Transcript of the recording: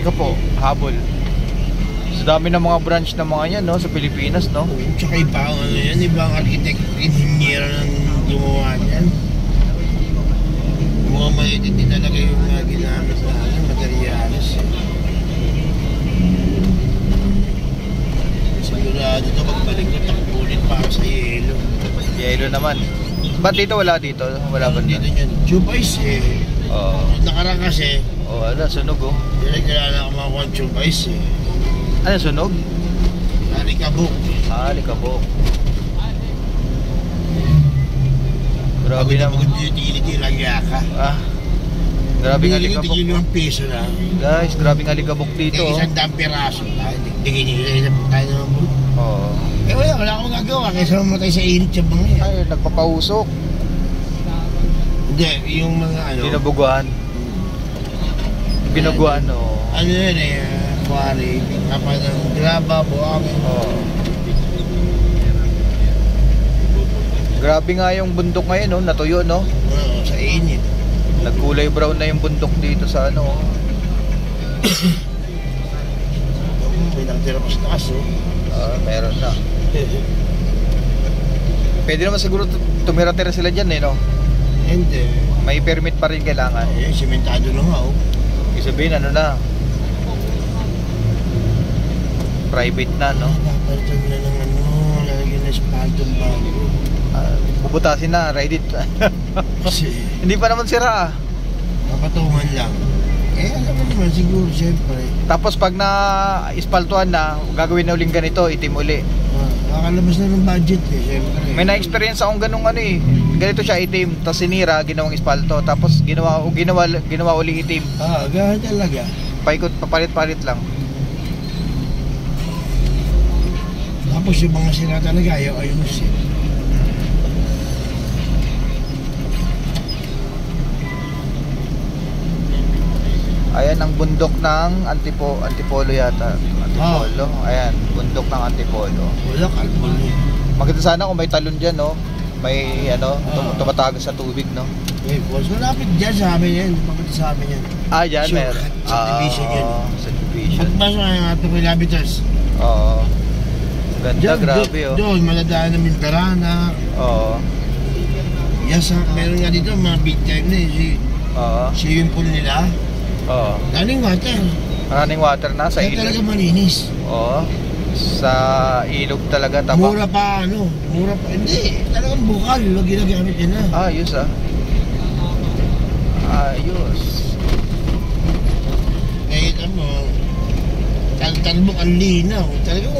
Ikaw po, habol. Sa dami ng mga branch ng mga yan, no, sa Pilipinas, no? Tsaka ibang ano yan, ibang architect, engineer ng gumawa yan. Mga maliti talaga yung mga ginamit na materialis. Sigurado ito pagbalik ko, takbulit para sa yelo. Yelo naman. Ba't dito wala dito? Wala ba dito yan? Tube ice eh. Oo. Nakarang kasi. Oo, wala, sunog oh. Hindi kailangan ako makakuha ng tube ice eh. Ano sunog? Alikabok. Alikabok. Grabe naman. Pagod utility lang yaka. Grabe ng alikabok. Tigil piso na. Guys, grabe ng alikabok dito. Isang daang piraso. Digin nila tayo naman. Oo. Eh wala akong magagawa kaysa mamatay sa init yung mga yan. Ay, nagpapausok. Hindi, yung mga ano. Binabuguan. Binaguan o. Ano yun eh, kuwari, kapag ng graba, buhangin. Oo. Grabe nga yung bundok ngayon, no? Natuyo, no? Oo, sa init. Nagkulay brown na yung bundok dito sa ano. May nakatira pa sa taas, oh. Meron na. Pwede naman siguro tumira-tira sila dyan, eh, no? Hindi. May permit pa rin kailangan. Eh, simentado na nga, oh. Ibig sabihin, ano na? Private na, no? Napalitan na ng ano, lagyan na espaldong bago. Bubutasin na, ride it. Kasi, Hindi pa naman sira. papatungan lang. Eh, alam mo naman, siguro, siyempre. Tapos pag na-ispaltuhan na, gagawin na uling ganito, itim uli. Nakakalabas na ng budget, eh, siyempre. May na-experience akong ganung ano eh. Ganito siya itim, tapos sinira, ginawang ispalto, tapos ginawa uling itim. Ganun talaga. Paikot, papalit-palit lang. Tapos yung mga sira talaga, ayaw ayusin. Ayan ang bundok ng Antipolo yata. Antipolo. Ayan, bundok ng Antipolo. Wala, kalbol eh. Maganda sana kung may talon dyan, no? May ano, tumatagas sa tubig, no? Eh, boss, malapit dyan sa amin yan. Malapit sa amin yan. Dyan, Sure. meron. Subdivision yan. Subdivision. Pagpasok na yung 2 kilometers. Oo. Ganda, grabe, oh. Doon, maladaan ng Mindarana. Oo. Yes, meron nga dito, mga big time na eh. Oo. Swimming pool nila. Oo. Daling water. Maraming water na sa Kaya ilog. talaga malinis. Oo. Sa ilog talaga, taba. Mura pa, ano? Mura pa. Hindi, talagang bukal. Ginagamit yun na. Ayos, ayos. Kahit ano, talbok ang linaw. Talagang